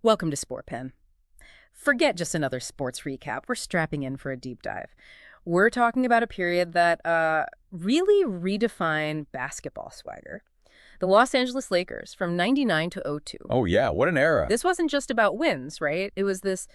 Welcome to Sportpen. Forget just another sports recap. We're strapping in for a deep dive. We're talking about a period that really redefined basketball swagger. The Los Angeles Lakers from 99 to 02. Oh, yeah. What an era. This wasn't just about wins, right? It was this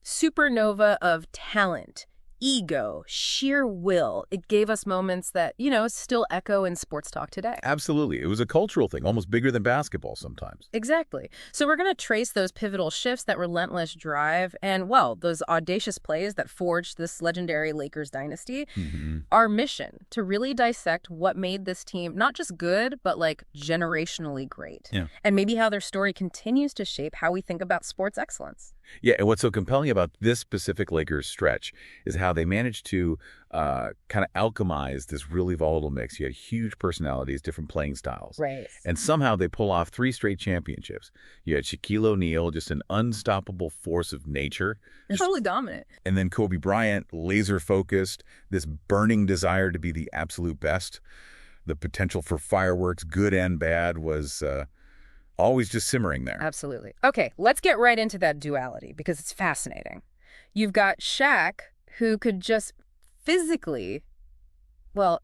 supernova of talent, ego, sheer will. It gave us moments that, still echo in sports talk today. Absolutely. It was a cultural thing, almost bigger than basketball sometimes. Exactly. So we're going to trace those pivotal shifts, that relentless drive, and, well, those audacious plays that forged this legendary Lakers dynasty. Our mission to really dissect what made this team not just good, but generationally great. Yeah. And maybe how their story continues to shape how we think about sports excellence. Yeah, and what's so compelling about this specific Lakers stretch is how they managed to kind of alchemize this really volatile mix. You had huge personalities, different playing styles. Right. And somehow they pull off 3 straight championships. You had Shaquille O'Neal, just an unstoppable force of nature. Totally dominant. And then Kobe Bryant, laser-focused, this burning desire to be the absolute best. The potential for fireworks, good and bad, was always just simmering there. Absolutely. Okay, let's get right into that duality because it's fascinating. You've got Shaq, who could just physically,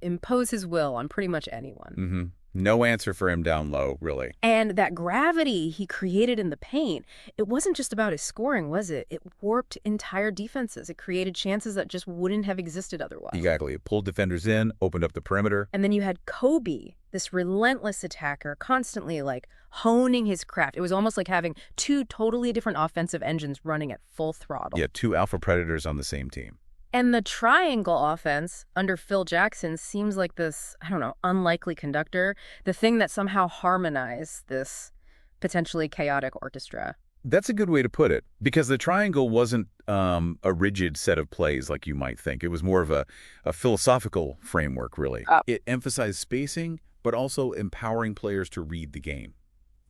impose his will on pretty much anyone. No answer for him down low, really. And that gravity he created in the paint, it wasn't just about his scoring, was it? It warped entire defenses. It created chances that just wouldn't have existed otherwise. Exactly. It pulled defenders in, opened up the perimeter. And then you had Kobe, this relentless attacker, constantly honing his craft. It was almost like having 2 totally different offensive engines running at full throttle. Yeah, 2 alpha predators on the same team. And the triangle offense under Phil Jackson seems like this, unlikely conductor, the thing that somehow harmonized this potentially chaotic orchestra. That's a good way to put it, because the triangle wasn't a rigid set of plays like you might think. It was more of a philosophical framework, really. It emphasized spacing, but also empowering players to read the game.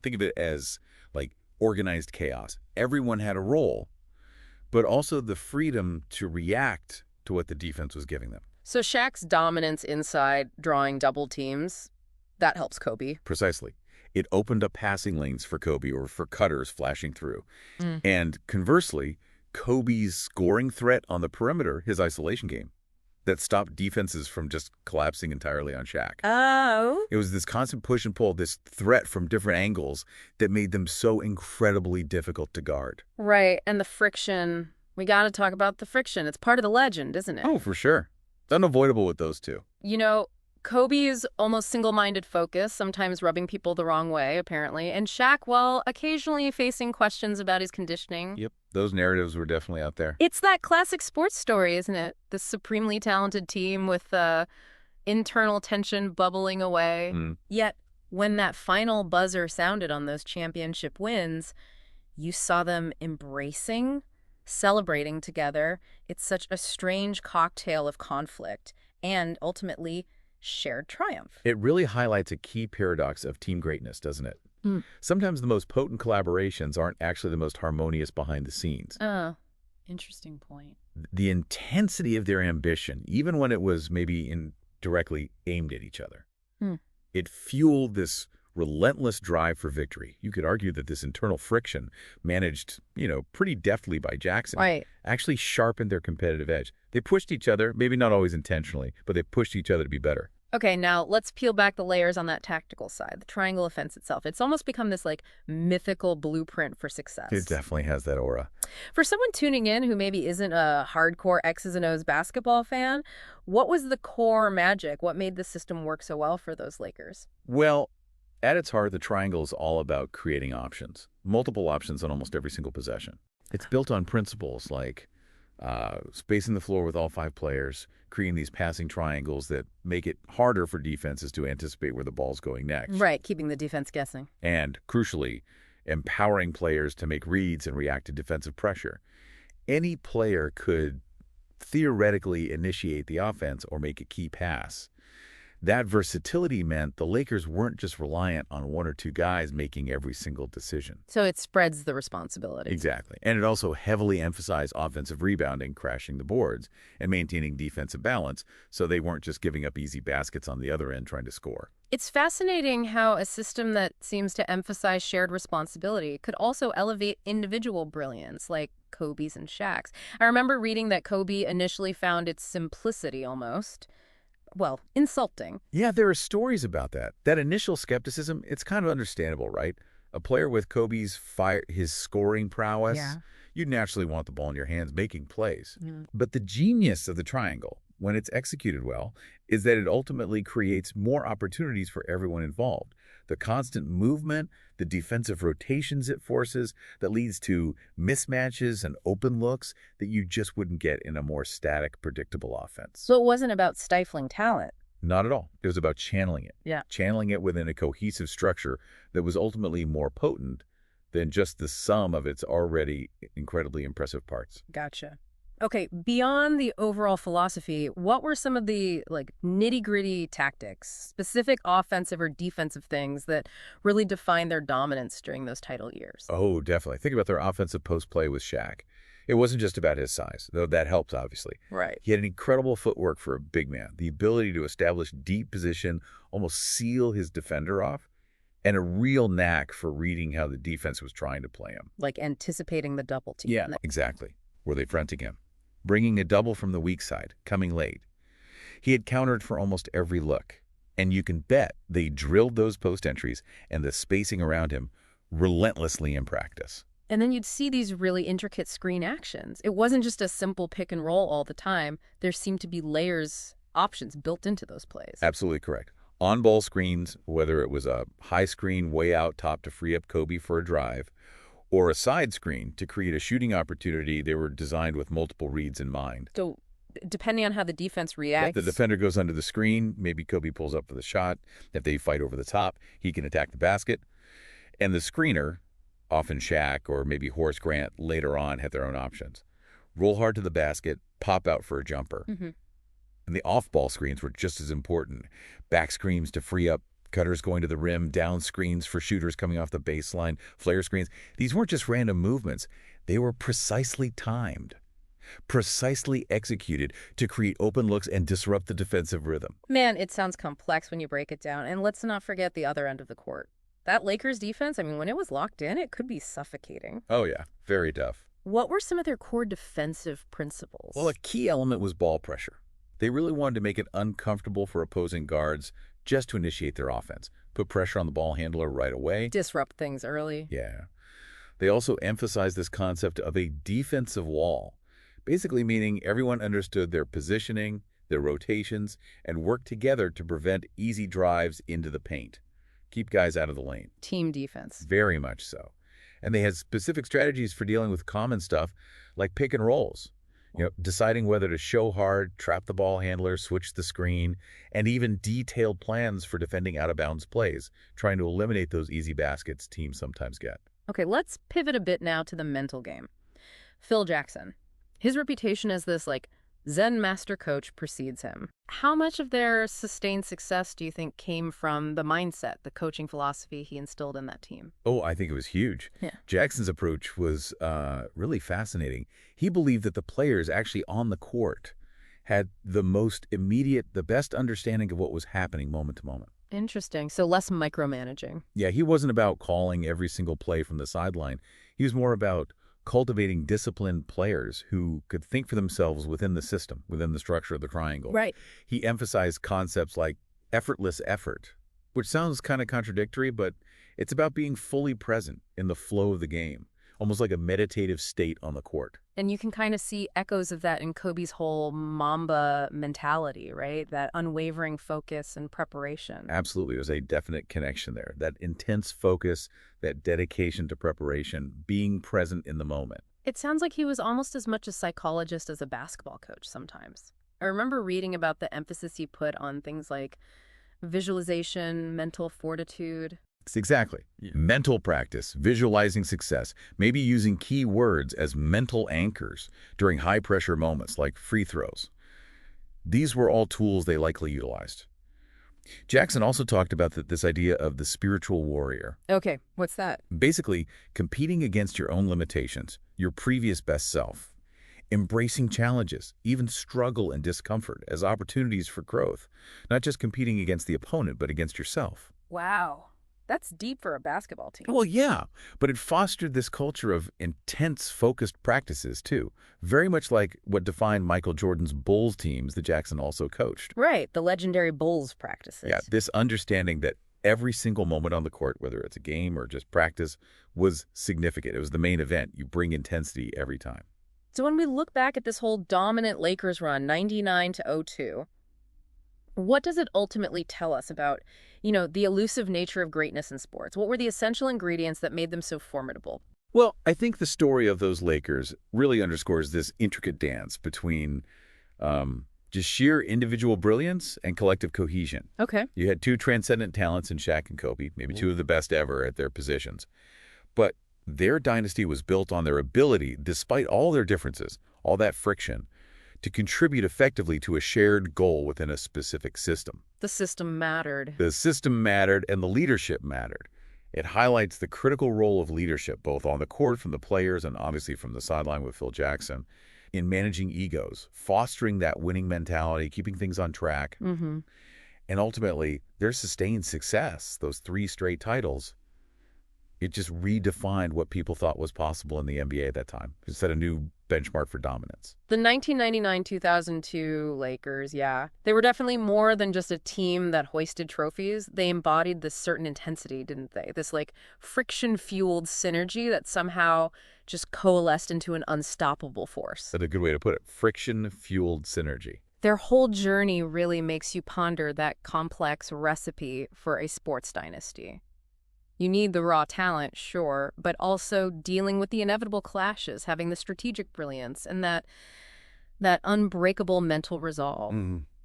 Think of it as organized chaos. Everyone had a role, but also the freedom to react to what the defense was giving them. So Shaq's dominance inside, drawing double teams, that helps Kobe. Precisely. It opened up passing lanes for Kobe or for cutters flashing through. And conversely, Kobe's scoring threat on the perimeter, his isolation game, that stopped defenses from just collapsing entirely on Shaq. Oh. It was this constant push and pull, this threat from different angles that made them so incredibly difficult to guard. Right, and the friction. We got to talk about the friction. It's part of the legend, isn't it? Oh, for sure. It's unavoidable with those two. Kobe's almost single-minded focus, sometimes rubbing people the wrong way, apparently. And Shaq, occasionally facing questions about his conditioning. Yep, those narratives were definitely out there. It's that classic sports story, isn't it? The supremely talented team with internal tension bubbling away. Yet, when that final buzzer sounded on those championship wins, you saw them embracing, celebrating together. It's such a strange cocktail of conflict and, ultimately, shared triumph. It really highlights a key paradox of team greatness, doesn't it? Sometimes the most potent collaborations aren't actually the most harmonious behind the scenes. Oh, interesting point. The intensity of their ambition, even when it was maybe indirectly aimed at each other, it fueled this relentless drive for victory. You could argue that this internal friction, managed, pretty deftly by Jackson, actually sharpened their competitive edge. They pushed each other, maybe not always intentionally, but they pushed each other to be better. Okay, now let's peel back the layers on that tactical side, the triangle offense itself. It's almost become this mythical blueprint for success. It definitely has that aura. For someone tuning in who maybe isn't a hardcore X's and O's basketball fan, what was the core magic? What made the system work so well for those Lakers? Well, at its heart, the triangle is all about creating options, multiple options on almost every single possession. It's built on principles like spacing the floor with all 5 players, creating these passing triangles that make it harder for defenses to anticipate where the ball's going next. Right, keeping the defense guessing. And, crucially, empowering players to make reads and react to defensive pressure. Any player could theoretically initiate the offense or make a key pass. That versatility meant the Lakers weren't just reliant on 1 or 2 guys making every single decision. So it spreads the responsibility. Exactly. And it also heavily emphasized offensive rebounding, crashing the boards, and maintaining defensive balance, so they weren't just giving up easy baskets on the other end trying to score. It's fascinating how a system that seems to emphasize shared responsibility could also elevate individual brilliance, like Kobe's and Shaq's. I remember reading that Kobe initially found its simplicity almost, well, insulting. Yeah, there are stories about that. That initial skepticism, it's kind of understandable, right? A player with Kobe's his scoring prowess, you'd naturally want the ball in your hands making plays. But the genius of the triangle, when it's executed well, is that it ultimately creates more opportunities for everyone involved. The constant movement, the defensive rotations it forces, that leads to mismatches and open looks that you just wouldn't get in a more static, predictable offense. So it wasn't about stifling talent. Not at all. It was about channeling it. Yeah. Channeling it within a cohesive structure that was ultimately more potent than just the sum of its already incredibly impressive parts. Gotcha. Okay, beyond the overall philosophy, what were some of the nitty-gritty tactics, specific offensive or defensive things that really defined their dominance during those title years? Oh, definitely. Think about their offensive post play with Shaq. It wasn't just about his size, though that helps, obviously. Right. He had an incredible footwork for a big man, the ability to establish deep position, almost seal his defender off, and a real knack for reading how the defense was trying to play him. Like anticipating the double team. Yeah, exactly. Were they fronting him? Bringing a double from the weak side, coming late. He had countered for almost every look, and you can bet they drilled those post entries and the spacing around him relentlessly in practice. And then you'd see these really intricate screen actions. It wasn't just a simple pick and roll all the time. There seemed to be layers, options built into those plays. Absolutely correct. On-ball screens, whether it was a high screen way out top to free up Kobe for a drive, or a side screen to create a shooting opportunity, they were designed with multiple reads in mind. So depending on how the defense reacts. If the defender goes under the screen, maybe Kobe pulls up for the shot. If they fight over the top, he can attack the basket. And the screener, often Shaq or maybe Horace Grant later on, had their own options. Roll hard to the basket, pop out for a jumper. And the off-ball screens were just as important. Back screens to free up cutters going to the rim, down screens for shooters coming off the baseline, flare screens. These weren't just random movements. They were precisely timed, precisely executed to create open looks and disrupt the defensive rhythm. Man, it sounds complex when you break it down. And let's not forget the other end of the court. That Lakers defense, I mean, when it was locked in, it could be suffocating. Oh, yeah. Very tough. What were some of their core defensive principles? Well, a key element was ball pressure. They really wanted to make it uncomfortable for opposing guards just to initiate their offense. Put pressure on the ball handler right away. Disrupt things early. Yeah. They also emphasized this concept of a defensive wall, basically meaning everyone understood their positioning, their rotations, and worked together to prevent easy drives into the paint. Keep guys out of the lane. Team defense. Very much so. And they had specific strategies for dealing with common stuff like pick and rolls. Deciding whether to show hard, trap the ball handler, switch the screen, and even detailed plans for defending out-of-bounds plays, trying to eliminate those easy baskets teams sometimes get. Okay, let's pivot a bit now to the mental game. Phil Jackson. His reputation as this, Zen master coach precedes him. How much of their sustained success do you think came from the mindset, the coaching philosophy he instilled in that team? Oh, I think it was huge. Yeah. Jackson's approach was really fascinating. He believed that the players actually on the court had the most immediate, the best understanding of what was happening moment to moment. Interesting. So less micromanaging. Yeah, he wasn't about calling every single play from the sideline. He was more about cultivating disciplined players who could think for themselves within the system, within the structure of the triangle. Right. He emphasized concepts like effortless effort, which sounds kind of contradictory, but it's about being fully present in the flow of the game, almost like a meditative state on the court. And you can kind of see echoes of that in Kobe's whole Mamba mentality, right? That unwavering focus and preparation. Absolutely. There's a definite connection there. That intense focus, that dedication to preparation, being present in the moment. It sounds like he was almost as much a psychologist as a basketball coach sometimes. I remember reading about the emphasis he put on things like visualization, mental fortitude. Exactly. Yeah. Mental practice, visualizing success, maybe using key words as mental anchors during high-pressure moments like free throws. These were all tools they likely utilized. Jackson also talked about this idea of the spiritual warrior. Okay, what's that? Basically, competing against your own limitations, your previous best self, embracing challenges, even struggle and discomfort as opportunities for growth, not just competing against the opponent, but against yourself. Wow. That's deep for a basketball team. Well, yeah, but it fostered this culture of intense, focused practices, too, very much like what defined Michael Jordan's Bulls teams that Jackson also coached. Right, the legendary Bulls practices. Yeah, this understanding that every single moment on the court, whether it's a game or just practice, was significant. It was the main event. You bring intensity every time. So when we look back at this whole dominant Lakers run, 99 to 02, what does it ultimately tell us about, the elusive nature of greatness in sports? What were the essential ingredients that made them so formidable? Well, I think the story of those Lakers really underscores this intricate dance between just sheer individual brilliance and collective cohesion. Okay. You had two transcendent talents in Shaq and Kobe, maybe two of the best ever at their positions. But their dynasty was built on their ability, despite all their differences, all that friction, to contribute effectively to a shared goal within a specific system. The system mattered. The system mattered, and the leadership mattered. It highlights the critical role of leadership, both on the court from the players and obviously from the sideline with Phil Jackson, in managing egos, fostering that winning mentality, keeping things on track. Mm-hmm. And ultimately, their sustained success, those 3 straight titles, it just redefined what people thought was possible in the NBA at that time. It set a new benchmark for dominance. The 1999-2002 Lakers, yeah. They were definitely more than just a team that hoisted trophies. They embodied this certain intensity, didn't they? This friction-fueled synergy that somehow just coalesced into an unstoppable force. That's a good way to put it. Friction-fueled synergy. Their whole journey really makes you ponder that complex recipe for a sports dynasty. You need the raw talent, sure, but also dealing with the inevitable clashes, having the strategic brilliance, and that unbreakable mental resolve.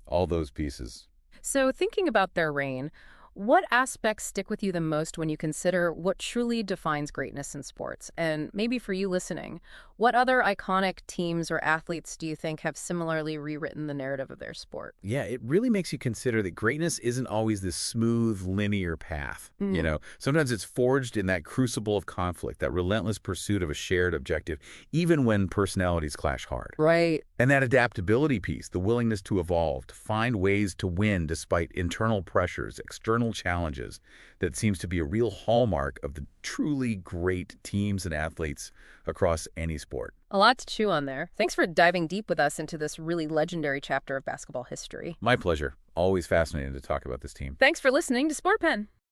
All those pieces. So thinking about their reign, what aspects stick with you the most when you consider what truly defines greatness in sports? And maybe for you listening, what other iconic teams or athletes do you think have similarly rewritten the narrative of their sport? Yeah, it really makes you consider that greatness isn't always this smooth, linear path. Sometimes it's forged in that crucible of conflict, that relentless pursuit of a shared objective, even when personalities clash hard. Right. And that adaptability piece, the willingness to evolve, to find ways to win despite internal pressures, external challenges, that seems to be a real hallmark of the truly great teams and athletes across any sport. A lot to chew on there. Thanks for diving deep with us into this really legendary chapter of basketball history. My pleasure. Always fascinating to talk about this team. Thanks for listening to Sportpen.